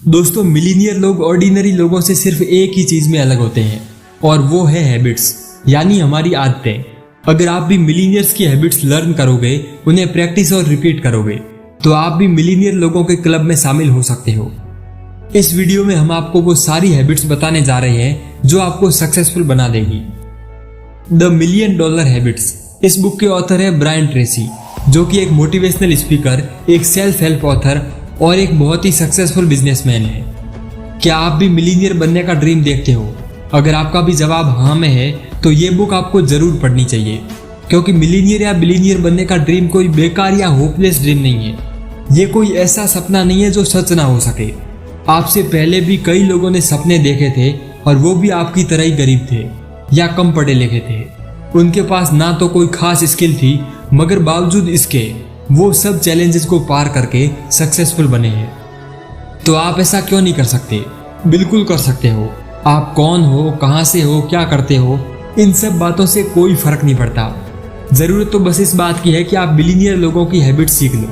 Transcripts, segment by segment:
दोस्तों, मिलीनियर लोग ऑर्डिनरी लोगों से सिर्फ एक ही चीज में अलग होते हैं और वो है हैबिट्स, यानी हमारी आदतें। अगर आप भी मिलीनियर्स की हैबिट्स लर्न करोगे, उन्हें प्रैक्टिस और रिपीट करोगे, तो आप भी मिलीनियर लोगों के क्लब में शामिल हो सकते हो। इस वीडियो में हम आपको वो सारी हैबिट्स बताने जा रहे हैं जो आपको सक्सेसफुल बना देगी। The million dollar habits. इस बुक के ऑथर है ब्रायन ट्रेसी, जो कि एक मोटिवेशनल स्पीकर, एक सेल्फ हेल्प ऑथर और एक बहुत ही सक्सेसफुल बिजनेसमैन है। क्या आप भी मिलीनियर बनने का ड्रीम देखते हो? अगर आपका भी जवाब हाँ में है तो ये बुक आपको जरूर पढ़नी चाहिए, क्योंकि मिलीनियर या बिलीनियर बनने का ड्रीम कोई बेकार या होपलेस ड्रीम नहीं है। ये कोई ऐसा सपना नहीं है जो सच ना हो सके। आपसे पहले भी कई लोगों ने सपने देखे थे और वो भी आपकी तरह ही गरीब थे या कम पढ़े लिखे थे। उनके पास ना तो कोई खास स्किल थी, मगर बावजूद इसके वो सब चैलेंजेस को पार करके सक्सेसफुल बने हैं। तो आप ऐसा क्यों नहीं कर सकते? बिल्कुल कर सकते हो। आप कौन हो, कहां से हो, क्या करते हो, इन सब बातों से कोई फर्क नहीं पड़ता। जरूरत तो बस इस बात की है कि आप बिलीनियर लोगों की हैबिट सीख लो।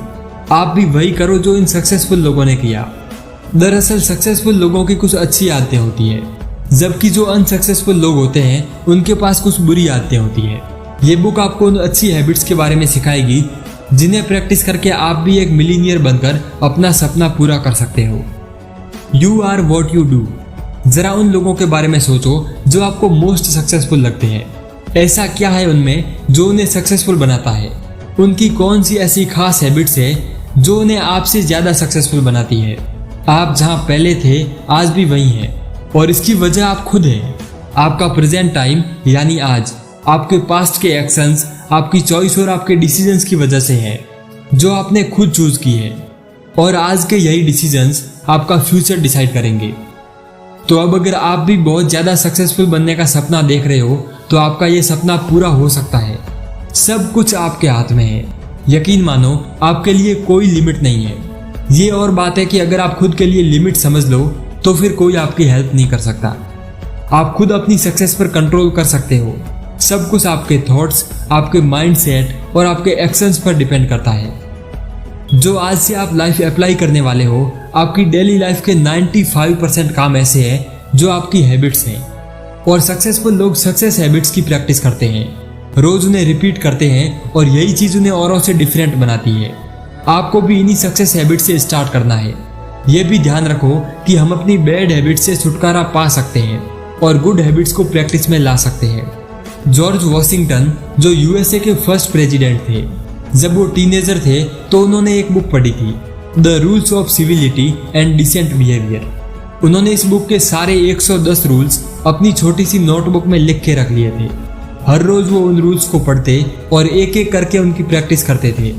आप भी वही करो जो इन सक्सेसफुल लोगों ने किया। दरअसल सक्सेसफुल लोगों की कुछ अच्छी आदतें होती है, जबकि जो अनसक्सेसफुल लोग होते हैं उनके पास कुछ बुरी आदतें होती है। ये बुक आपको उन अच्छी हैबिट्स के बारे में सिखाएगी जिन्हें प्रैक्टिस करके आप भी एक मिलीनियर बनकर अपना सपना पूरा कर सकते हो। You are what you do. जरा उन लोगों के बारे में सोचो जो आपको मोस्ट सक्सेसफुल लगते हैं। ऐसा क्या है उनमें जो उन्हें सक्सेसफुल बनाता है? उनकी कौन सी ऐसी खास हैबिट्स है जो उन्हें आपसे ज्यादा सक्सेसफुल बनाती है? आप जहां पहले थे आज भी वही हैं, और इसकी वजह आप खुद हैं। आपका प्रेजेंट टाइम यानी आज, आपके पास्ट के एक्शंस, आपकी चॉइस और आपके डिसीजंस की वजह से है, जो आपने खुद चूज की है। और आज के यही डिसीजंस आपका फ्यूचर डिसाइड करेंगे। तो अब अगर आप भी बहुत ज्यादा सक्सेसफुल बनने का सपना देख रहे हो तो आपका ये सपना पूरा हो सकता है। सब कुछ आपके हाथ में है। यकीन मानो, आपके लिए कोई लिमिट नहीं है। ये और बात है कि अगर आप खुद के लिए लिमिट समझ लो तो फिर कोई आपकी हेल्प नहीं कर सकता। आप खुद अपनी सक्सेस पर कंट्रोल कर सकते हो। सब कुछ आपके थॉट्स, आपके माइंडसेट और आपके एक्शंस पर डिपेंड करता है। जो आज से आप लाइफ अप्लाई करने वाले हो, आपकी डेली लाइफ के 95% काम ऐसे हैं जो आपकी हैबिट्स हैं। और सक्सेसफुल लोग सक्सेस हैबिट्स की प्रैक्टिस करते हैं, रोज उन्हें रिपीट करते हैं, और यही चीज उन्हें औरों से डिफरेंट बनाती है। आपको भी इन्हीं सक्सेस हैबिट से स्टार्ट करना है। यह भी ध्यान रखो कि हम अपनी बैड हैबिट्स से छुटकारा पा सकते हैं और गुड हैबिट्स को प्रैक्टिस में ला सकते हैं। जॉर्ज वॉशिंगटन, जो यूएसए के फर्स्ट प्रेसिडेंट थे, जब वो टीनेजर थे तो उन्होंने एक बुक पढ़ी थी, the rules of civility and decent behaviour. उन्होंने इस बुक के सारे 110 रूल्स अपनी छोटी सी नोटबुक में लिख के रख लिए थे। हर रोज वो उन रूल्स को पढ़ते और एक एक करके उनकी प्रैक्टिस करते थे।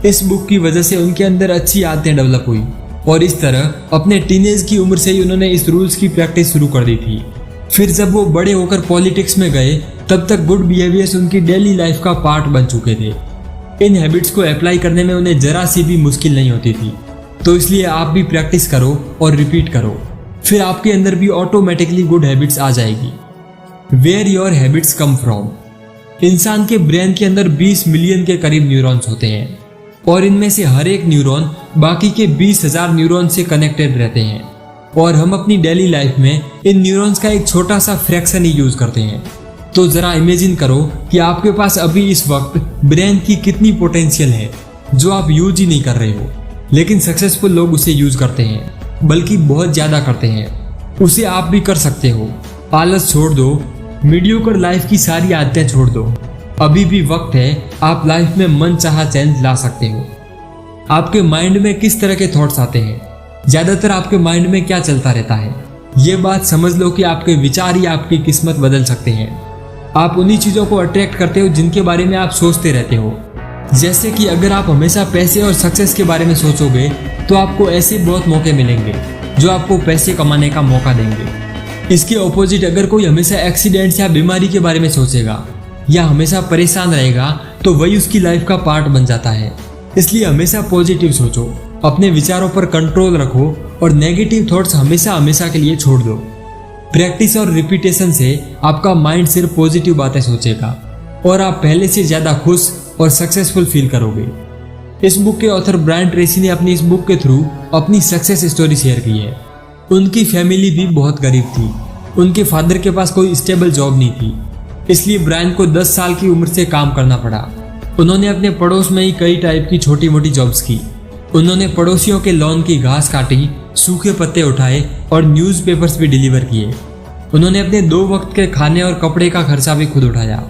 इस बुक की वजह से उनके अंदर अच्छी आदतें डेवलप हुई, और इस तरह अपने टीनेज की उम्र से ही उन्होंने इस रूल्स की प्रैक्टिस शुरू कर दी थी। फिर जब वो बड़े होकर पॉलिटिक्स में गए, तब तक गुड बिहेवियर्स उनकी डेली लाइफ का पार्ट बन चुके थे। इन हैबिट्स को अप्लाई करने में उन्हें जरा सी भी मुश्किल नहीं होती थी। तो इसलिए आप भी प्रैक्टिस करो और रिपीट करो, फिर आपके अंदर भी ऑटोमेटिकली गुड हैबिट्स आ जाएगी। Where your habits come from. इंसान के ब्रेन के अंदर 20 मिलियन के करीब न्यूरॉन्स होते हैं, और इनमें से हर एक न्यूरॉन बाकी के 20,000 न्यूरॉन से कनेक्टेड रहते हैं। और हम अपनी डेली लाइफ में इन न्यूरॉन्स का एक छोटा सा फ्रैक्शन ही यूज करते हैं। तो जरा इमेजिन करो कि आपके पास अभी इस वक्त ब्रेन की कितनी पोटेंशियल है जो आप यूज ही नहीं कर रहे हो, लेकिन सक्सेसफुल लोग उसे यूज करते हैं, बल्कि बहुत ज्यादा करते हैं। उसे आप भी कर सकते हो। आलस छोड़ दो, मीडियोकर लाइफ की सारी आदतें छोड़ दो। अभी भी वक्त है, आप लाइफ में मन चाहा चेंज ला सकते हो। आपके माइंड में किस तरह के थॉट्स आते हैं? ज्यादातर आपके माइंड में क्या चलता रहता है? ये बात समझ लो कि आपके विचार ही आपकी किस्मत बदल सकते हैं। आप उन्हीं चीजों को अट्रैक्ट करते हो जिनके बारे में आप सोचते रहते हो। जैसे कि अगर आप हमेशा पैसे और सक्सेस के बारे में सोचोगे तो आपको ऐसे बहुत मौके मिलेंगे जो आपको पैसे कमाने का मौका देंगे। इसके ऑपोजिट अगर कोई हमेशा एक्सीडेंट्स या बीमारी के बारे में सोचेगा या हमेशा परेशान रहेगा तो वही उसकी लाइफ का पार्ट बन जाता है। इसलिए हमेशा पॉजिटिव सोचो, अपने विचारों पर कंट्रोल रखो और नेगेटिव थॉट्स हमेशा हमेशा के लिए छोड़ दो। प्रैक्टिस और रिपीटेशन से आपका माइंड सिर्फ पॉजिटिव बातें सोचेगा और आप पहले से ज्यादा खुश और सक्सेसफुल फील करोगे। इस बुक के ऑथर ब्रायन ट्रेसी ने अपनी इस बुक के थ्रू अपनी सक्सेस स्टोरी शेयर की है। उनकी फैमिली भी बहुत गरीब थी। उनके फादर के पास कोई स्टेबल जॉब नहीं थी, इसलिए ब्रायन को 10 साल की उम्र से काम करना पड़ा। उन्होंने अपने पड़ोस में ही कई टाइप की छोटी मोटी जॉब्स की। उन्होंने पड़ोसियों के लॉन की घास काटी, सूखे पत्ते उठाए और न्यूज़पेपर्स भी डिलीवर किए। उन्होंने अपने 2 वक्त के खाने और कपड़े का खर्चा भी खुद उठाया।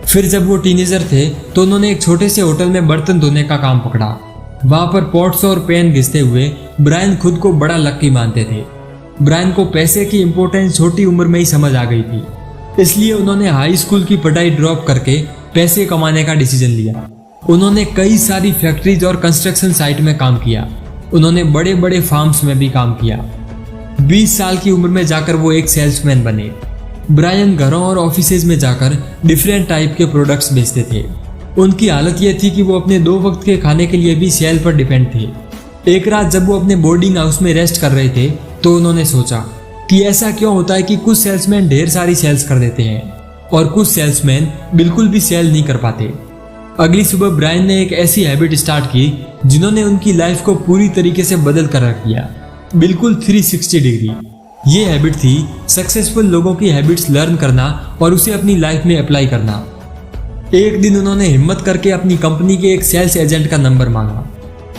फिर जब वो टीनेजर थे तो उन्होंने एक छोटे से होटल में बर्तन धोने का काम पकड़ा। वहां पर पॉट्स और पैन घिसते हुए ब्रायन खुद को बड़ा लकी मानते थे। ब्रायन को पैसे की इंपॉर्टेंस छोटी उम्र में ही समझ आ गई थी, इसलिए उन्होंने हाई स्कूल की पढ़ाई ड्रॉप करके पैसे कमाने का डिसीजन लिया। उन्होंने कई सारी फैक्ट्रीज और कंस्ट्रक्शन साइट में काम किया। उन्होंने बड़े बड़े फार्म्स में भी काम किया। 20 साल की उम्र में जाकर वो एक सेल्समैन बने। ब्रायन घरों और ऑफिसेज में जाकर डिफरेंट टाइप के प्रोडक्ट्स बेचते थे। उनकी हालत यह थी कि वो अपने 2 वक्त के खाने के लिए भी सेल पर डिपेंड थे। एक रात जब वो अपने बोर्डिंग हाउस में रेस्ट कर रहे थे तो उन्होंने सोचा कि ऐसा क्यों होता है कि कुछ सेल्समैन ढेर सारी सेल्स कर देते हैं और कुछ सेल्समैन बिल्कुल भी सेल नहीं कर पाते। अगली सुबह ब्रायन ने एक ऐसी हैबिट स्टार्ट की जिन्होंने उनकी लाइफ को पूरी तरीके से बदल कर रख दिया, बिल्कुल 360 डिग्री। ये हैबिट थी सक्सेसफुल लोगों की हैबिट्स लर्न करना और उसे अपनी लाइफ में अप्लाई करना। एक दिन उन्होंने हिम्मत करके अपनी कंपनी के एक सेल्स एजेंट का नंबर मांगा।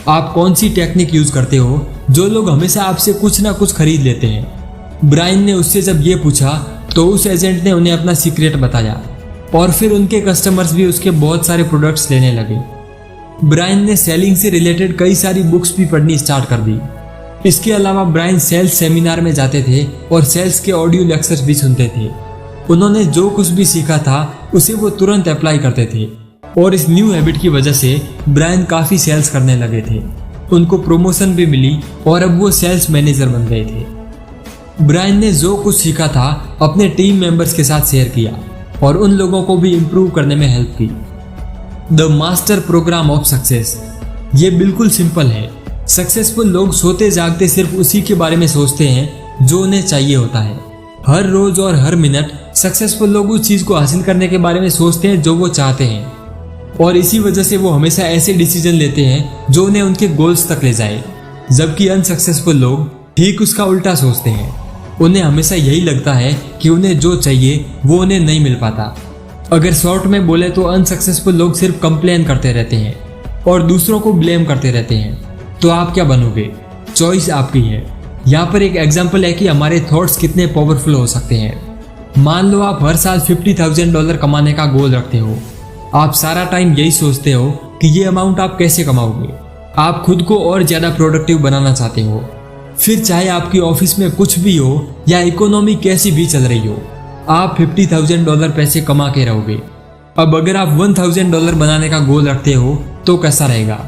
आप कौन सी टेक्निक यूज करते हो जो लोग हमेशा आपसे कुछ ना कुछ खरीद लेते हैं? ब्रायन ने उससे जब ये पूछा तो उस एजेंट ने उन्हें अपना सीक्रेट बताया और फिर उनके कस्टमर्स भी उसके बहुत सारे प्रोडक्ट्स लेने लगे। ब्रायन ने सेलिंग से रिलेटेड कई सारी बुक्स भी पढ़नी स्टार्ट कर दी। इसके अलावा ब्रायन सेल्स सेमिनार में जाते थे और सेल्स के ऑडियो लेक्चर्स भी सुनते थे। उन्होंने जो कुछ भी सीखा था उसे वो तुरंत अप्लाई करते थे और इस न्यू हैबिट की वजह से ब्रायन काफी सेल्स करने लगे थे। उनको प्रमोशन भी मिली और अब वो सेल्स मैनेजर बन गए थे। ब्रायन ने जो कुछ सीखा था अपने टीम मेंबर्स के साथ शेयर किया और उन लोगों को भी इम्प्रूव करने में हेल्प की। The master programme of success, ये बिल्कुल सिंपल है। सक्सेसफुल लोग सोते जागते सिर्फ उसी के बारे में सोचते हैं जो उन्हें चाहिए होता है। हर रोज और हर मिनट सक्सेसफुल लोग उस चीज को हासिल करने के बारे में सोचते हैं जो वो चाहते हैं और इसी वजह से वो हमेशा ऐसे डिसीजन लेते हैं जो उन्हें उनके गोल्स तक ले जाए। जबकि अनसक्सेसफुल लोग ठीक उसका उल्टा सोचते हैं। उन्हें हमेशा यही लगता है कि उन्हें जो चाहिए वो उन्हें नहीं मिल पाता। अगर शॉर्ट में बोले तो अनसक्सेसफुल लोग सिर्फ कंप्लेन करते रहते हैं और दूसरों को ब्लेम करते रहते हैं। तो आप क्या बनोगे? चॉइस आपकी है। यहाँ पर एक एग्जाम्पल है कि हमारे थॉट्स कितने पावरफुल हो सकते हैं। मान लो आप हर साल $50,000 कमाने का गोल रखते हो। आप सारा टाइम यही सोचते हो कि ये अमाउंट आप कैसे कमाओगे। आप खुद को और ज्यादा प्रोडक्टिव बनाना चाहते हो। फिर चाहे आपकी ऑफिस में कुछ भी हो या इकोनॉमी कैसी भी चल रही हो, आप $50,000 पैसे कमा के रहोगे। अब अगर आप $1,000 बनाने का गोल रखते हो तो कैसा रहेगा?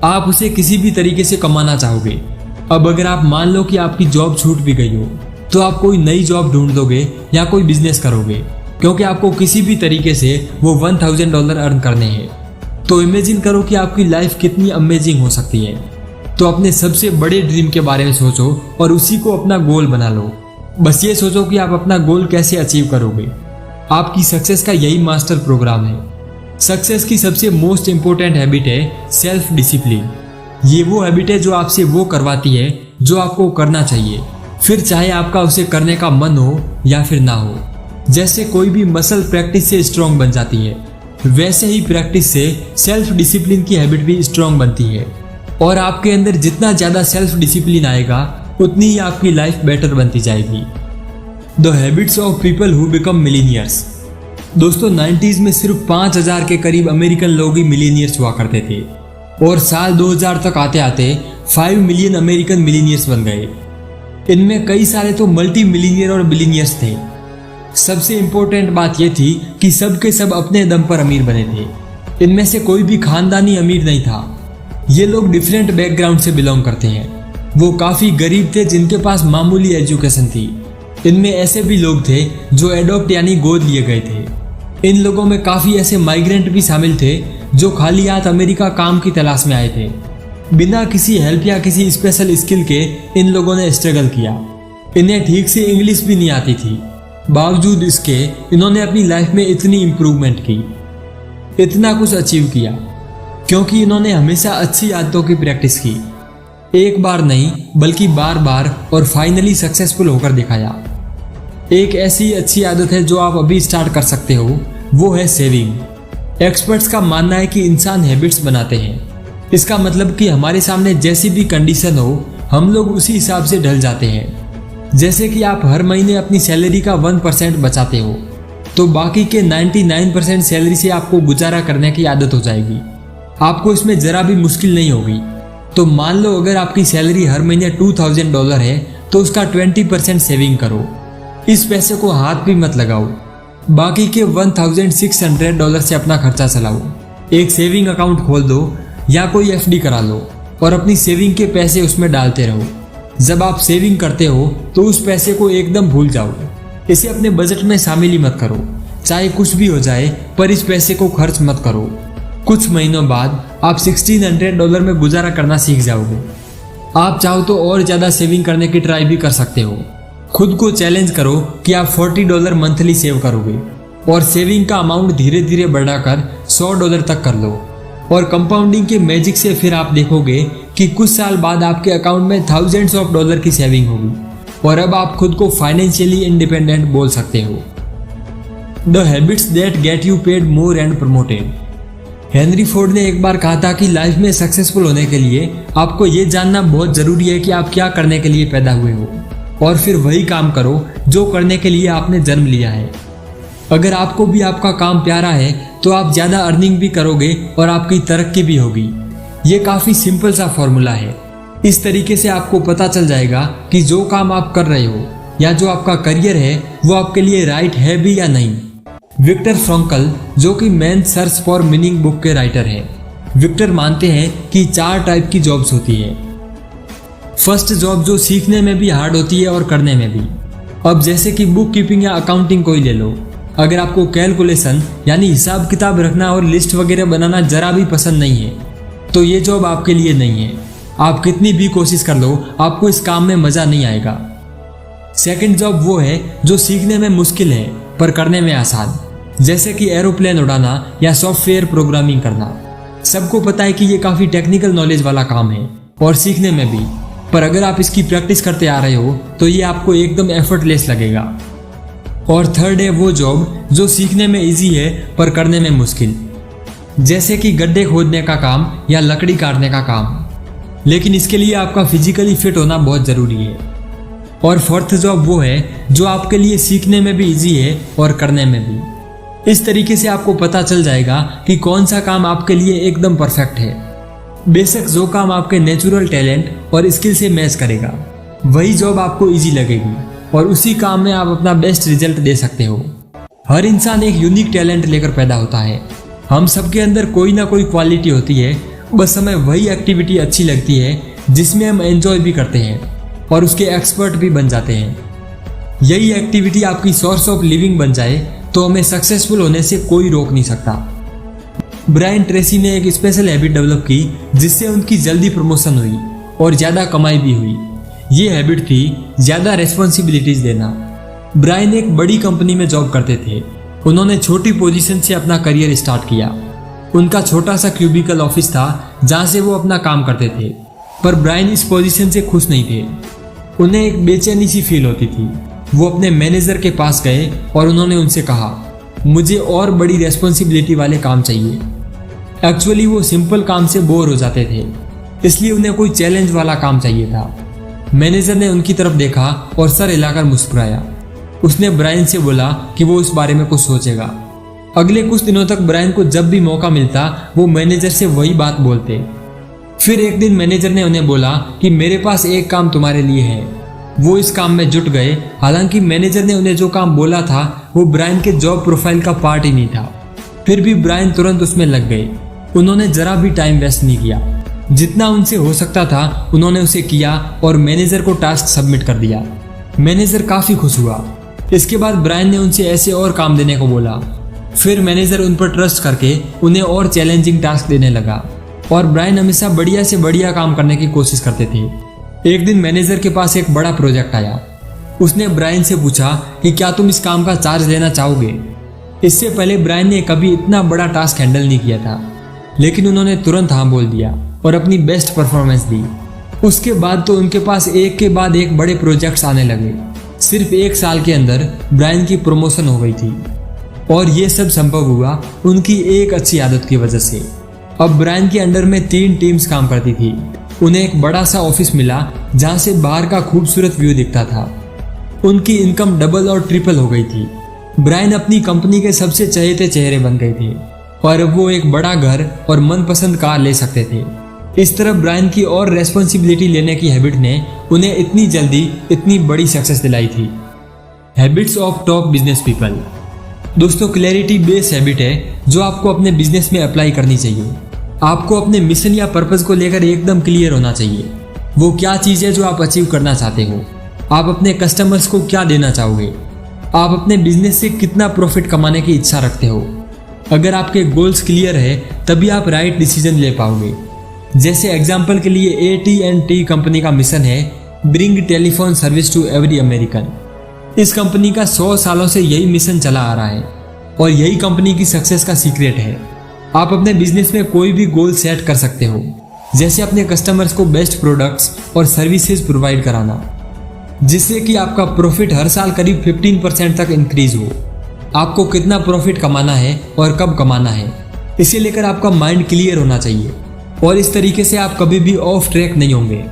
आप उसे किसी भी तरीके से कमाना चाहोगे। अब अगर आप मान लो कि आपकी जॉब छूट भी गई हो तो आप कोई नई जॉब ढूंढ लोगे या कोई बिजनेस करोगे, क्योंकि आपको किसी भी तरीके से वो $1,000 अर्न करने हैं। तो इमेजिन करो कि आपकी लाइफ कितनी अमेजिंग हो सकती है। तो अपने सबसे बड़े ड्रीम के बारे में सोचो और उसी को अपना गोल बना लो। बस ये सोचो कि आप अपना गोल कैसे अचीव करोगे। आपकी सक्सेस का यही मास्टर प्रोग्राम है। सक्सेस की सबसे मोस्ट इंपॉर्टेंट हैबिट है सेल्फ डिसिप्लिन। ये वो हैबिट है जो आपसे वो करवाती है जो आपको करना चाहिए, फिर चाहे आपका उसे करने का मन हो या फिर ना हो। जैसे कोई भी मसल प्रैक्टिस से स्ट्रांग बन जाती है, वैसे ही प्रैक्टिस से सेल्फ डिसिप्लिन की हैबिट भी स्ट्रांग बनती है। और आपके अंदर जितना ज्यादा सेल्फ डिसिप्लिन आएगा उतनी ही आपकी लाइफ बेटर बनती जाएगी। The habits of people who become millionaires. दोस्तों 90s में सिर्फ 5,000 के करीब अमेरिकन लोग ही मिलीनियर्स हुआ करते थे और साल 2000 तक आते आते 5 मिलियन अमेरिकन मिलीनियर्स बन गए। इनमें कई सारे तो मल्टी मिलीनियर और बिलीनियर्स थे। सबसे इंपॉर्टेंट बात यह थी कि सब के सब अपने दम पर अमीर बने थे। इनमें से कोई भी खानदानी अमीर नहीं था। ये लोग डिफरेंट बैकग्राउंड से बिलोंग करते हैं। वो काफी गरीब थे जिनके पास मामूली एजुकेशन थी। इनमें ऐसे भी लोग थे जो एडॉप्ट यानी गोद लिए गए थे। इन लोगों में काफी ऐसे माइग्रेंट भी शामिल थे जो खाली हाथ अमेरिका काम की तलाश में आए थे। बिना किसी हेल्प या किसी स्पेशल स्किल के इन लोगों ने स्ट्रगल किया। इन्हें ठीक से इंग्लिश भी नहीं आती थी। बावजूद इसके इन्होंने अपनी लाइफ में इतनी इम्प्रूवमेंट की, इतना कुछ अचीव किया। क्योंकि इन्होंने हमेशा अच्छी आदतों की प्रैक्टिस की, एक बार नहीं बल्कि बार बार, और फाइनली सक्सेसफुल होकर दिखाया। एक ऐसी अच्छी आदत है जो आप अभी स्टार्ट कर सकते हो, वो है सेविंग। एक्सपर्ट्स का मानना है कि इंसान हैबिट्स बनाते हैं। इसका मतलब कि हमारे सामने जैसी भी कंडीशन हो, हम लोग उसी हिसाब से ढल जाते हैं। जैसे कि आप हर महीने अपनी सैलरी का 1% बचाते हो, तो बाकी के 99% सैलरी से आपको गुजारा करने की आदत हो जाएगी। आपको इसमें जरा भी मुश्किल नहीं होगी। तो मान लो अगर आपकी सैलरी हर महीने $2000 है, तो उसका 20% सेविंग करो। इस पैसे को हाथ भी मत लगाओ। बाकी के $1600 से अपना खर्चा चलाओ। एक सेविंग अकाउंट खोल दो या कोई FD करा लो और अपनी सेविंग के पैसे उसमें डालते रहो। जब आप सेविंग करते हो तो उस पैसे को एकदम भूल जाओ। इसे अपने बजट में शामिल ही मत करो। चाहे कुछ भी हो जाए, पर इस पैसे को खर्च मत करो। कुछ महीनों बाद आप $1600 में गुजारा करना सीख जाओगे। आप चाहो तो और ज़्यादा सेविंग करने की ट्राई भी कर सकते हो। खुद को चैलेंज करो कि आप $40 मंथली सेव करोगे और सेविंग का अमाउंट धीरे धीरे बढ़ाकर $100 तक कर लो। और कंपाउंडिंग के मैजिक से फिर आप देखोगे कि कुछ साल बाद आपके अकाउंट में थाउजेंड्स ऑफ डॉलर की सेविंग होगी और अब आप खुद को फाइनेंशियली इंडिपेंडेंट बोल सकते हो। The habits that get you paid more and promoted. Henry Ford ने एक बार कहा था कि लाइफ में सक्सेसफुल होने के लिए आपको ये जानना बहुत जरूरी है कि आप क्या करने के लिए पैदा हुए हो, और फिर वही काम करो जो करने के लिए आपने जन्म लिया है। अगर आपको भी आपका काम प्यारा है तो आप ज़्यादा अर्निंग भी करोगे और आपकी तरक्की भी होगी। ये काफ़ी सिंपल सा फॉर्मूला है। इस तरीके से आपको पता चल जाएगा कि जो काम आप कर रहे हो या जो आपका करियर है वो आपके लिए राइट है भी या नहीं। विक्टर फ्रैंकल, जो कि man's search for meaning book के राइटर हैं, विक्टर मानते हैं कि 4 टाइप की जॉब्स होती है। फर्स्ट जॉब जो सीखने में भी हार्ड होती है और करने में भी। अब जैसे कि बुक कीपिंग या अकाउंटिंग को ही ले लो। अगर आपको कैलकुलेशन यानी हिसाब किताब रखना और लिस्ट वगैरह बनाना जरा भी पसंद नहीं है तो ये जॉब आपके लिए नहीं है। आप कितनी भी कोशिश कर लो, आपको इस काम में मज़ा नहीं आएगा। सेकंड जॉब वो है जो सीखने में मुश्किल है पर करने में आसान, जैसे कि एरोप्लेन उड़ाना या सॉफ्टवेयर प्रोग्रामिंग करना। सबको पता है कि ये काफ़ी टेक्निकल नॉलेज वाला काम है और सीखने में भी, पर अगर आप इसकी प्रैक्टिस करते आ रहे हो तो ये आपको एकदम एफर्टलेस लगेगा। और थर्ड है वो जॉब जो सीखने में इजी है पर करने में मुश्किल, जैसे कि गड्ढे खोदने का काम या लकड़ी काटने का काम, लेकिन इसके लिए आपका फिजिकली फिट होना बहुत ज़रूरी है। और फोर्थ जॉब वो है जो आपके लिए सीखने में भी इजी है और करने में भी। इस तरीके से आपको पता चल जाएगा कि कौन सा काम आपके लिए एकदम परफेक्ट है। बेशक जो काम आपके नेचुरल टैलेंट और स्किल से मैच करेगा, वही जॉब आपको इजी लगेगी और उसी काम में आप अपना बेस्ट रिजल्ट दे सकते हो। हर इंसान एक यूनिक टैलेंट लेकर पैदा होता है। हम सबके अंदर कोई ना कोई क्वालिटी होती है, बस हमें वही एक्टिविटी अच्छी लगती है जिसमें हम एंजॉय भी करते हैं और उसके एक्सपर्ट भी बन जाते हैं। यही एक्टिविटी आपकी सोर्स ऑफ लिविंग बन जाए तो हमें सक्सेसफुल होने से कोई रोक नहीं सकता। ब्रायन ट्रेसी ने एक स्पेशल हैबिट डेवलप की जिससे उनकी जल्दी प्रमोशन हुई और ज़्यादा कमाई भी हुई। ये हैबिट थी ज़्यादा रेस्पॉन्सिबिलिटीज देना। ब्रायन एक बड़ी कंपनी में जॉब करते थे। उन्होंने छोटी पोजीशन से अपना करियर स्टार्ट किया। उनका छोटा सा क्यूबिकल ऑफिस था जहाँ से वो अपना काम करते थे, पर ब्रायन इस पोजीशन से खुश नहीं थे। उन्हें एक बेचैनी सी फील होती थी। वो अपने मैनेजर के पास गए और उन्होंने उनसे कहा, मुझे और बड़ी रेस्पॉन्सिबिलिटी वाले काम चाहिए। एक्चुअली वो सिंपल काम से बोर हो जाते थे, इसलिए उन्हें कोई चैलेंज वाला काम चाहिए था। मैनेजर ने उनकी तरफ देखा और सर हिलाकर मुस्कुराया। उसने ब्रायन से बोला कि वो इस बारे में कुछ सोचेगा। अगले कुछ दिनों तक ब्रायन को जब भी मौका मिलता वो मैनेजर से वही बात बोलते। फिर एक दिन मैनेजर ने उन्हें बोला कि मेरे पास एक काम तुम्हारे लिए है। वो इस काम में जुट गए। हालांकि मैनेजर ने उन्हें जो काम बोला था वो ब्रायन के जॉब प्रोफाइल का पार्ट ही नहीं था, फिर भी ब्रायन तुरंत उसमें लग गए। उन्होंने जरा भी टाइम वेस्ट नहीं किया। जितना उनसे हो सकता था उन्होंने उसे किया और मैनेजर को टास्क सबमिट कर दिया। मैनेजर काफ़ी खुश हुआ। इसके बाद ब्रायन ने उनसे ऐसे और काम देने को बोला। फिर मैनेजर उन पर ट्रस्ट करके उन्हें और चैलेंजिंग टास्क देने लगा और ब्रायन हमेशा बढ़िया से बढ़िया काम करने की कोशिश करते थे। एक दिन मैनेजर के पास एक बड़ा प्रोजेक्ट आया। उसने ब्रायन से पूछा कि क्या तुम इस काम का चार्ज लेना चाहोगे। इससे पहले ब्रायन ने कभी इतना बड़ा टास्क हैंडल नहीं किया था लेकिन उन्होंने तुरंत हाँ बोल दिया और अपनी बेस्ट परफॉर्मेंस दी। उसके बाद तो उनके पास एक के बाद एक बड़े प्रोजेक्ट्स आने लगे। सिर्फ 1 साल के अंदर ब्रायन की प्रमोशन हो गई थी और ये सब संभव हुआ उनकी एक अच्छी आदत की वजह से। अब ब्रायन के अंडर में 3 टीम्स काम करती थी। उन्हें एक बड़ा सा ऑफिस मिला जहां से बाहर का खूबसूरत व्यू दिखता था। उनकी इनकम डबल और ट्रिपल हो गई थी। ब्रायन अपनी कंपनी के सबसे चहेते चेहरे बन गए थे और अब वो एक बड़ा घर और मनपसंद कार ले सकते थे। इस तरफ ब्रायन की और रेस्पॉन्सिबिलिटी लेने की हैबिट ने उन्हें इतनी जल्दी इतनी बड़ी सक्सेस दिलाई थी। Habits of top business people. दोस्तों, क्लैरिटी बेस्ड हैबिट है जो आपको अपने बिजनेस में अप्लाई करनी चाहिए। आपको अपने मिशन या पर्पस को लेकर एकदम क्लियर होना चाहिए। वो क्या चीज़ है जो आप अचीव करना चाहते हो, आप अपने कस्टमर्स को क्या देना चाहोगे, आप अपने बिजनेस से कितना प्रॉफिट कमाने की इच्छा रखते हो। अगर आपके गोल्स क्लियर है तभी आप राइट डिसीजन ले पाओगे। जैसे एग्जाम्पल के लिए AT&T कंपनी का मिशन है bring telephone service to every American. इस कंपनी का 100 सालों से यही मिशन चला आ रहा है और यही कंपनी की सक्सेस का सीक्रेट है। आप अपने बिजनेस में कोई भी गोल सेट कर सकते हो, जैसे अपने कस्टमर्स को बेस्ट प्रोडक्ट्स और सर्विसेज प्रोवाइड कराना, जिससे कि आपका प्रॉफिट हर साल करीब 15% तक इंक्रीज हो। आपको कितना प्रॉफिट कमाना है और कब कमाना है, इसे लेकर आपका माइंड क्लियर होना चाहिए और इस तरीके से आप कभी भी ऑफ ट्रैक नहीं होंगे।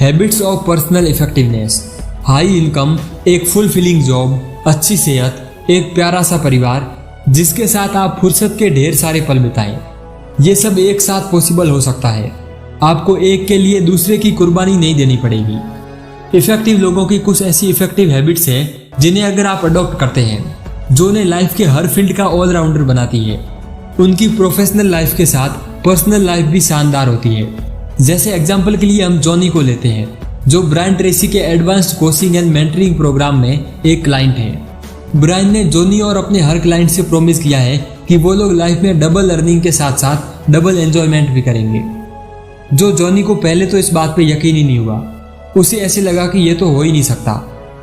Habits of personal effectiveness. High income, एक फुलफिलिंग जॉब, अच्छी सेहत, एक प्यारा सा परिवार जिसके साथ आप फुर्सत के ढेर सारे पल बिताएं। ये सब एक साथ पॉसिबल हो सकता है। आपको एक के लिए दूसरे की कुर्बानी नहीं देनी पड़ेगी। इफेक्टिव लोगों की कुछ ऐसी इफेक्टिव हैबिट्स हैं जिन्हें अगर आप अडॉप्ट करते हैं, जो उन्हें लाइफ के हर फील्ड का ऑलराउंडर बनाती है। उनकी प्रोफेशनल लाइफ के साथ पर्सनल लाइफ भी शानदार होती है। जैसे एग्जाम्पल के लिए हम जॉनी को लेते हैं, जो ब्रायन ट्रेसी के advanced coaching and mentoring programme में एक क्लाइंट है। ब्रायन ने जॉनी और अपने हर क्लाइंट से प्रॉमिस किया है कि वो लोग लाइफ में डबल अर्निंग के साथ साथ डबल एंजॉयमेंट भी करेंगे। जो जॉनी को पहले तो इस बात पे यकीन ही नहीं हुआ। उसे ऐसे लगा कि ये तो हो ही नहीं सकता।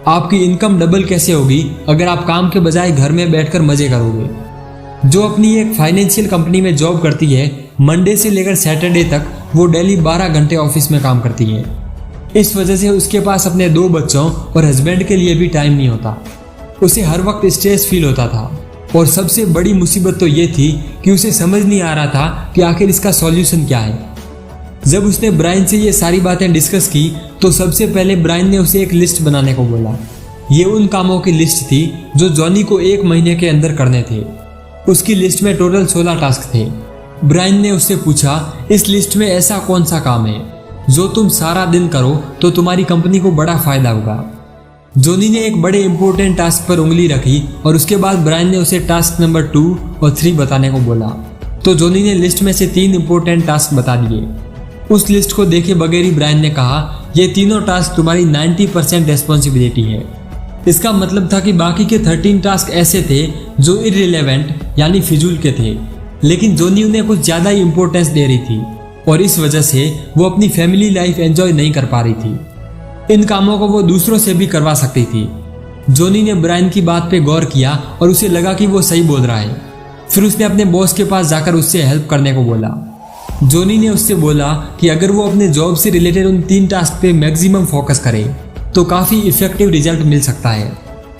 आपकी इनकम डबल कैसे होगी अगर आप काम के बजाय घर में बैठकर मजे करोगे। जो अपनी एक फाइनेंशियल कंपनी में जॉब करती है, मंडे से लेकर सैटरडे तक वो डेली 12 घंटे ऑफिस में काम करती है। इस वजह से उसके पास अपने 2 बच्चों और हस्बैंड के लिए भी टाइम नहीं होता। उसे हर वक्त स्ट्रेस फील होता था और सबसे बड़ी मुसीबत तो ये थी कि उसे समझ नहीं आ रहा था कि आखिर इसका सॉल्यूशन क्या है। जब उसने ब्रायन से ये सारी बातें डिस्कस की तो सबसे पहले ब्रायन ने उसे एक लिस्ट बनाने को बोला। ये उन कामों की लिस्ट थी जो जॉनी को 1 महीने के अंदर करने थे। उसकी लिस्ट में टोटल 16 टास्क थे। ब्रायन ने उससे पूछा, इस लिस्ट में ऐसा कौन सा काम है जो तुम सारा दिन करो तो तुम्हारी कंपनी को बड़ा फायदा होगा। जॉनी ने एक बड़े इंपॉर्टेंट टास्क पर उंगली रखी और उसके बाद ब्रायन ने उसे टास्क नंबर 2 और 3 बताने को बोला। तो जॉनी ने लिस्ट में से 3 इंपॉर्टेंट टास्क बता दिए। उस लिस्ट को देखे बगैर ही ब्रायन ने कहा, ये तीनों टास्क तुम्हारी 90% रेस्पॉन्सिबिलिटी है। इसका मतलब था कि बाकी के 13 टास्क ऐसे थे जो इररिलेवेंट यानी फिजूल के थे, लेकिन जॉनी उन्हें कुछ ज्यादा ही इंपॉर्टेंस दे रही थी और इस वजह से वो अपनी फैमिली लाइफ एंजॉय नहीं कर पा रही थी। इन कामों को वो दूसरों से भी करवा सकती थी। जॉनी ने ब्रायन की बात पे गौर किया और उसे लगा कि वो सही बोल रहा है। फिर उसने अपने बॉस के पास जाकर उससे हेल्प करने को बोला। जॉनी ने उससे बोला कि अगर वो अपने जॉब से रिलेटेड उन 3 टास्क पे मैक्सिमम फोकस करे तो काफी इफेक्टिव रिजल्ट मिल सकता है।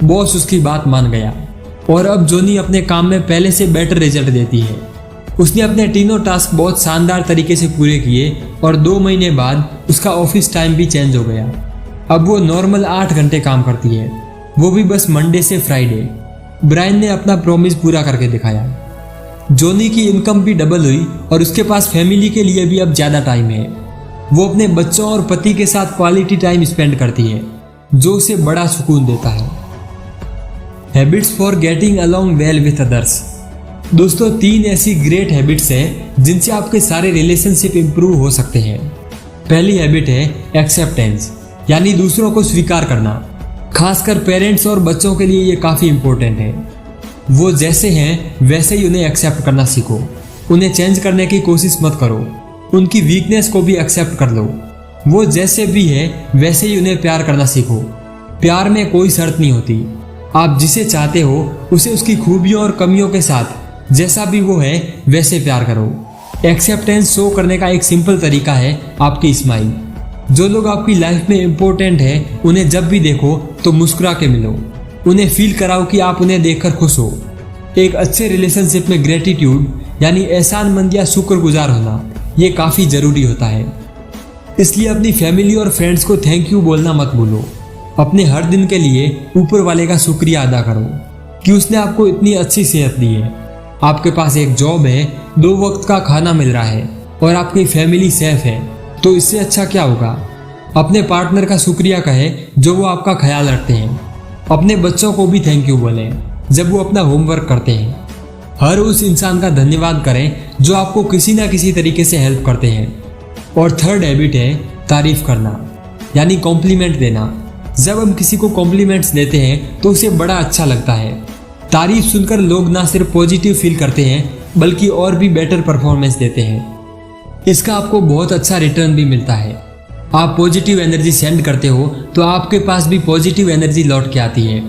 बॉस उसकी बात मान गया और अब जॉनी अपने काम में पहले से बेटर रिजल्ट देती है। उसने अपने तीनों टास्क बहुत शानदार तरीके से पूरे किए और 2 महीने बाद उसका ऑफिस टाइम भी चेंज हो गया। अब वो नॉर्मल 8 घंटे काम करती है, वो भी बस मंडे से फ्राइडे। ब्रायन ने अपना प्रॉमिस पूरा करके दिखाया। जॉनी की इनकम भी डबल हुई और उसके पास फैमिली के लिए भी अब ज्यादा टाइम है। वो अपने बच्चों और पति के साथ क्वालिटी टाइम स्पेंड करती है, जो उसे बड़ा सुकून देता है। Habits for getting along well with others. दोस्तों, 3 ऐसी ग्रेट हैबिट्स हैं जिनसे आपके सारे रिलेशनशिप इंप्रूव हो सकते हैं। पहली हैबिट है एक्सेप्टेंस, यानी दूसरों को स्वीकार करना। खासकर पेरेंट्स और बच्चों के लिए ये काफी इंपॉर्टेंट है। वो जैसे हैं वैसे ही उन्हें एक्सेप्ट करना सीखो। उन्हें चेंज करने की कोशिश मत करो। उनकी वीकनेस को भी एक्सेप्ट कर लो। वो जैसे भी है वैसे ही उन्हें प्यार करना सीखो। प्यार में कोई शर्त नहीं होती। आप जिसे चाहते हो उसे उसकी खूबियों और कमियों के साथ जैसा भी वो है वैसे प्यार करो। एक्सेप्टेंस शो करने का एक सिंपल तरीका है आपकी स्माइल। जो लोग आपकी लाइफ में इंपॉर्टेंट है उन्हें जब भी देखो तो मुस्कुरा के मिलो। उन्हें फील कराओ कि आप उन्हें देखकर खुश हो। एक अच्छे रिलेशनशिप में ग्रेटिट्यूड यानी एहसानमंद या शुक्रगुजार होना ये काफ़ी ज़रूरी होता है। इसलिए अपनी फैमिली और फ्रेंड्स को थैंक यू बोलना मत भूलो। अपने हर दिन के लिए ऊपर वाले का शुक्रिया अदा करो कि उसने आपको इतनी अच्छी सेहत दी है, आपके पास एक जॉब है, 2 वक्त का खाना मिल रहा है और आपकी फैमिली सेफ है। तो इससे अच्छा क्या होगा। अपने पार्टनर का शुक्रिया कहें जो वो आपका ख्याल रखते हैं। अपने बच्चों को भी थैंक यू बोलें जब वो अपना होमवर्क करते हैं। हर उस इंसान का धन्यवाद करें जो आपको किसी ना किसी तरीके से हेल्प करते हैं। और थर्ड हैबिट है तारीफ करना यानी कॉम्प्लीमेंट देना। जब हम किसी को कॉम्प्लीमेंट्स देते हैं तो उसे बड़ा अच्छा लगता है। तारीफ सुनकर लोग ना सिर्फ पॉजिटिव फील करते हैं बल्कि और भी बेटर परफॉर्मेंस देते हैं। इसका आपको बहुत अच्छा रिटर्न भी मिलता है। आप पॉजिटिव एनर्जी सेंड करते हो तो आपके पास भी पॉजिटिव एनर्जी लौट के आती है।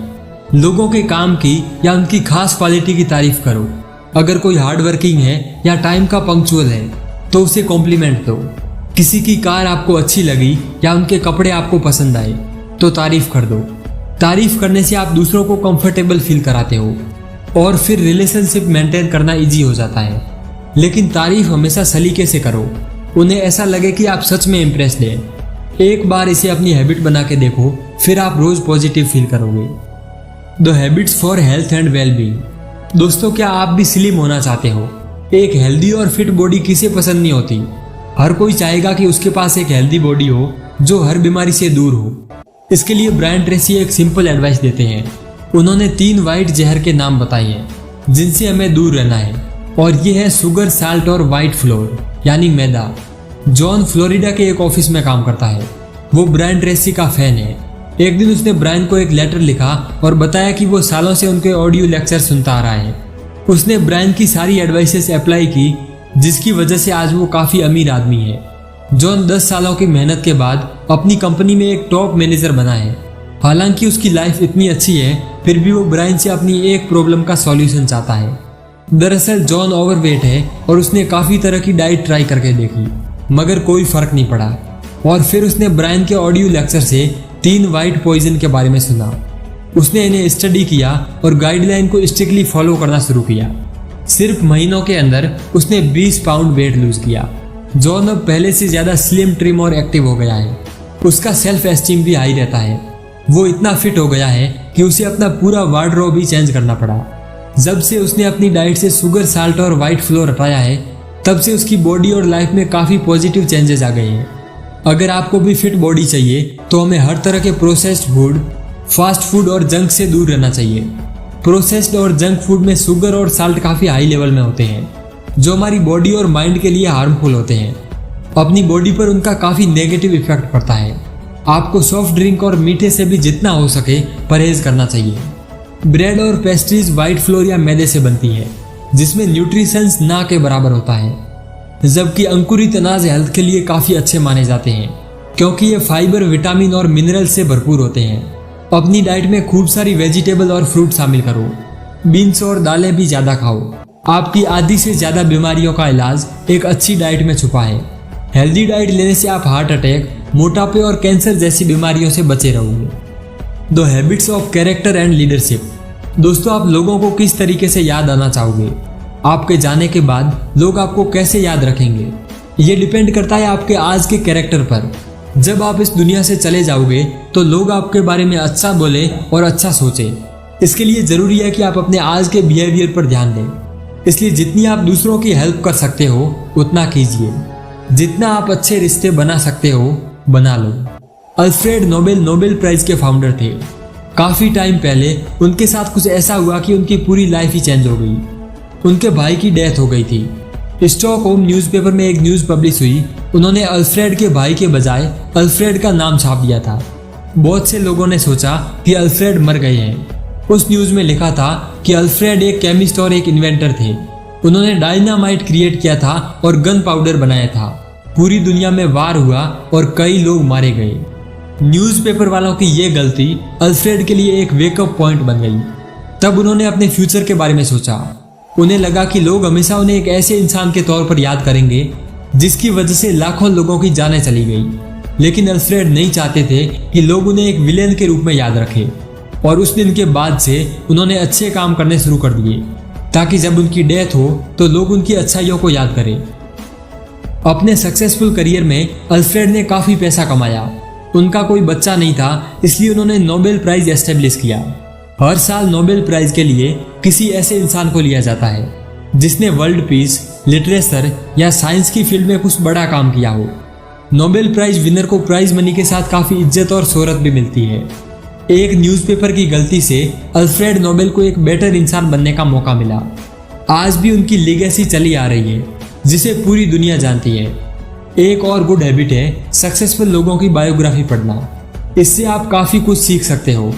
लोगों के काम की या उनकी खास क्वालिटी की तारीफ करो। अगर कोई हार्ड वर्किंग है या टाइम का पंक्चुअल है तो उसे कॉम्प्लीमेंट दो। किसी की कार आपको अच्छी लगी या उनके कपड़े आपको पसंद आए तो तारीफ कर दो। तारीफ करने से आप दूसरों को कंफर्टेबल फील कराते हो और फिर रिलेशनशिप मेंटेन करना इजी हो जाता है। लेकिन तारीफ हमेशा सलीके से करो, उन्हें ऐसा लगे कि आप सच में इम्प्रेस्ड हैं। एक बार इसे अपनी हैबिट बना के देखो, फिर आप रोज पॉजिटिव फील करोगे। The habits for health and wellbeing. दोस्तों, क्या आप भी स्लिम होना चाहते हो? एक हेल्दी और फिट बॉडी किसे पसंद नहीं होती। हर कोई चाहेगा कि उसके पास एक हेल्दी बॉडी हो जो हर बीमारी से दूर हो। इसके लिए ब्रायन ट्रेसी एक सिंपल एडवाइस देते हैं। उन्होंने 3 वाइट जहर के नाम बताए हैं जिनसे हमें दूर रहना है, और ये है शुगर, साल्ट और वाइट फ्लोर यानी मैदा। जॉन फ्लोरिडा के एक ऑफिस में काम करता है। वो ब्रायन ट्रेसी का फैन है। एक दिन उसने ब्रायन को एक लेटर लिखा और बताया कि वो सालों से उनके ऑडियो लेक्चर सुनता आ रहा है। उसने ब्रायन की सारी एडवाइसेस अप्लाई की जिसकी वजह से आज वो काफ़ी अमीर आदमी है। जॉन 10 सालों की मेहनत के बाद अपनी कंपनी में एक टॉप मैनेजर बना है। हालांकि उसकी लाइफ इतनी अच्छी है फिर भी वो ब्रायन से अपनी एक प्रॉब्लम का सॉल्यूशन चाहता है। दरअसल जॉन ओवरवेट है और उसने काफ़ी तरह की डाइट ट्राई करके देखी मगर कोई फर्क नहीं पड़ा। और फिर उसने ब्रायन के ऑडियो लेक्चर से 3 वाइट पॉइजन के बारे में सुना। उसने इन्हें स्टडी किया और गाइडलाइन को स्ट्रिक्टली फॉलो करना शुरू किया। सिर्फ महीनों के अंदर उसने 20 पाउंड वेट लूज किया। जॉन अब पहले से ज़्यादा स्लिम, ट्रिम और एक्टिव हो गया है। उसका सेल्फ एस्टीम भी हाई रहता है। वो इतना फिट हो गया है कि उसे अपना पूरा वार्डरोब भी चेंज करना पड़ा। जब से उसने अपनी डाइट से शुगर, साल्ट और वाइट फ्लोर हटाया है तब से उसकी बॉडी और लाइफ में काफ़ी पॉजिटिव चेंजेस आ गए हैं। अगर आपको भी फिट बॉडी चाहिए तो हमें हर तरह के प्रोसेस्ड फूड, फास्ट फूड और जंक से दूर रहना चाहिए। प्रोसेस्ड और जंक फूड में शुगर और साल्ट काफ़ी हाई लेवल में होते हैं जो हमारी बॉडी और माइंड के लिए हार्मफुल होते हैं। अपनी बॉडी पर उनका काफ़ी नेगेटिव इफेक्ट पड़ता है। आपको सॉफ्ट ड्रिंक और मीठे से भी जितना हो सके परहेज करना चाहिए। ब्रेड और पेस्ट्रीज वाइट फ्लोर या मैदे से बनती है जिसमें न्यूट्रिशंस ना के बराबर होता है, जबकि अंकुरित अनाज हेल्थ के लिए काफ़ी अच्छे माने जाते हैं क्योंकि ये फाइबर, विटामिन और मिनरल से भरपूर होते हैं। अपनी डाइट में खूब सारी वेजिटेबल और फ्रूट शामिल करो। बीन्स और दालें भी ज़्यादा खाओ। आपकी आधी से ज़्यादा बीमारियों का इलाज एक अच्छी डाइट में छुपा है। हेल्दी डाइट लेने से आप हार्ट अटैक, मोटापे और कैंसर जैसी बीमारियों से बचे रहोगे। The habits of character and leadership. दोस्तों, आप लोगों को किस तरीके से याद आना चाहोगे? आपके जाने के बाद लोग आपको कैसे याद रखेंगे? ये डिपेंड करता है आपके आज के कैरेक्टर पर। जब आप इस दुनिया से चले जाओगे तो लोग आपके बारे में अच्छा बोले और अच्छा सोचे। इसके लिए ज़रूरी है कि आप अपने आज के बिहेवियर पर ध्यान दें। इसलिए जितनी आप दूसरों की हेल्प कर सकते हो उतना कीजिए। जितना आप अच्छे रिश्ते बना सकते हो बना लो। अल्फ्रेड नोबेल नोबेल प्राइज के फाउंडर थे। काफ़ी टाइम पहले उनके साथ कुछ ऐसा हुआ कि उनकी पूरी लाइफ ही चेंज हो गई। उनके भाई की डेथ हो गई थी। स्टॉकहोम न्यूज़पेपर में एक न्यूज़ पब्लिश हुई। उन्होंने अल्फ्रेड के भाई के बजाय अल्फ्रेड का नाम छाप दिया था। बहुत से लोगों ने सोचा कि अल्फ्रेड मर गए हैं। उस न्यूज़ में लिखा था कि अल्फ्रेड एक केमिस्ट और एक इन्वेंटर थे। उन्होंने डायनामाइट क्रिएट किया था और गन पाउडर बनाया था। पूरी दुनिया में वार हुआ और कई लोग मारे गए। न्यूज़पेपर वालों की ये गलती अल्फ्रेड के लिए एक वेकअप पॉइंट बन गई। तब उन्होंने अपने फ्यूचर के बारे में सोचा। उन्हें लगा कि लोग हमेशा उन्हें एक ऐसे इंसान के तौर पर याद करेंगे जिसकी वजह से लाखों लोगों की जानें चली गई। लेकिन अल्फ्रेड नहीं चाहते थे कि लोग उन्हें एक विलेन के रूप में याद रखें, और उस दिन के बाद से उन्होंने अच्छे काम करने शुरू कर दिए ताकि जब उनकी डेथ हो तो लोग उनकी अच्छाइयों को याद करें। अपने सक्सेसफुल करियर में अल्फ्रेड ने काफी पैसा कमाया। उनका कोई बच्चा नहीं था, इसलिए उन्होंने नोबेल प्राइज एस्टेब्लिश किया। हर साल नोबेल प्राइज के लिए किसी ऐसे इंसान को लिया जाता है जिसने वर्ल्ड पीस, लिटरेचर या साइंस की फील्ड में कुछ बड़ा काम किया हो। नोबेल प्राइज विनर को प्राइज मनी के साथ काफी इज्जत और शोहरत भी मिलती है। एक न्यूज़पेपर की गलती से अल्फ्रेड नोबेल को एक बेटर इंसान बनने का मौका मिला। आज भी उनकी लेगेसी चली आ रही है जिसे पूरी दुनिया जानती है। एक और गुड हैबिट है सक्सेसफुल लोगों की बायोग्राफी पढ़ना। इससे आप काफी कुछ सीख सकते हो।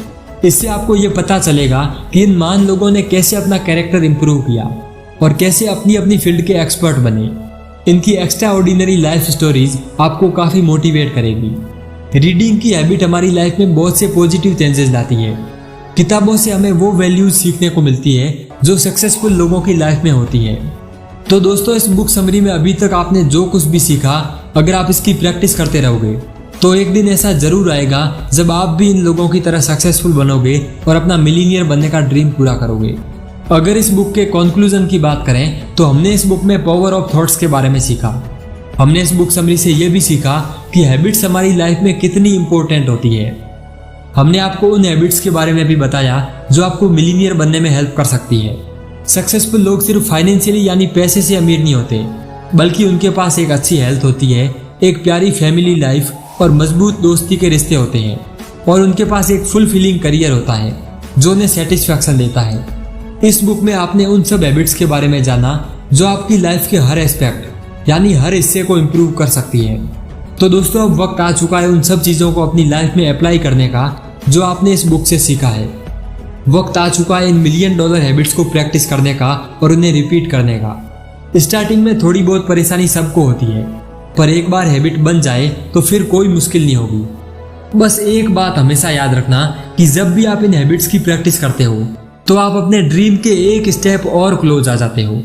इससे आपको ये पता चलेगा कि इन महान लोगों ने कैसे अपना कैरेक्टर इंप्रूव किया और कैसे अपनी अपनी फील्ड के एक्सपर्ट बने। इनकी एक्स्ट्रा ऑर्डिनरी लाइफ स्टोरीज आपको काफी मोटिवेट करेगी। रीडिंग की हैबिट हमारी लाइफ में बहुत से पॉजिटिव चेंजेस लाती है। किताबों से हमें वो वैल्यूज सीखने को मिलती है जो सक्सेसफुल लोगों की लाइफ में होती है। तो दोस्तों, इस बुक समरी में अभी तक आपने जो कुछ भी सीखा, अगर आप इसकी प्रैक्टिस करते रहोगे तो एक दिन ऐसा जरूर आएगा जब आप भी इन लोगों की तरह सक्सेसफुल बनोगे और अपना मिलीनियर बनने का ड्रीम पूरा करोगे। अगर इस बुक के कंक्लूजन की बात करें तो हमने इस बुक में पावर ऑफ थॉट्स के बारे में सीखा। हमने इस बुक समरी से यह भी सीखा कि हैबिट्स हमारी लाइफ में कितनी इंपॉर्टेंट होती है। हमने आपको उन हैबिट्स के बारे में भी बताया जो आपको मिलीनियर बनने में हेल्प कर सकती है। सक्सेसफुल लोग सिर्फ फाइनेंशियली यानी पैसे से अमीर नहीं होते, बल्कि उनके पास एक अच्छी हेल्थ होती है, एक प्यारी फैमिली लाइफ और मजबूत दोस्ती के रिश्ते होते हैं, और उनके पास एक फुलफिलिंग करियर होता है जो उन्हें सेटिस्फैक्शन देता है। इस बुक में आपने उन सब हैबिट्स के बारे में जाना जो आपकी लाइफ के हर एस्पेक्ट यानी हर हिस्से को इम्प्रूव कर सकती है। तो दोस्तों, अब वक्त आ चुका है उन सब चीज़ों को अपनी लाइफ में अप्लाई करने का जो आपने इस बुक से सीखा है। वक्त आ चुका है इन $1 मिलियन हैबिट्स को प्रैक्टिस करने का और उन्हें रिपीट करने का। स्टार्टिंग में थोड़ी बहुत परेशानी सबको होती है, पर एक बार हैबिट बन जाए तो फिर कोई मुश्किल नहीं होगी। बस एक बात हमेशा याद रखना कि जब भी आप इन हैबिट्स की प्रैक्टिस करते हो तो आप अपने ड्रीम के एक स्टेप और क्लोज आ जाते हो।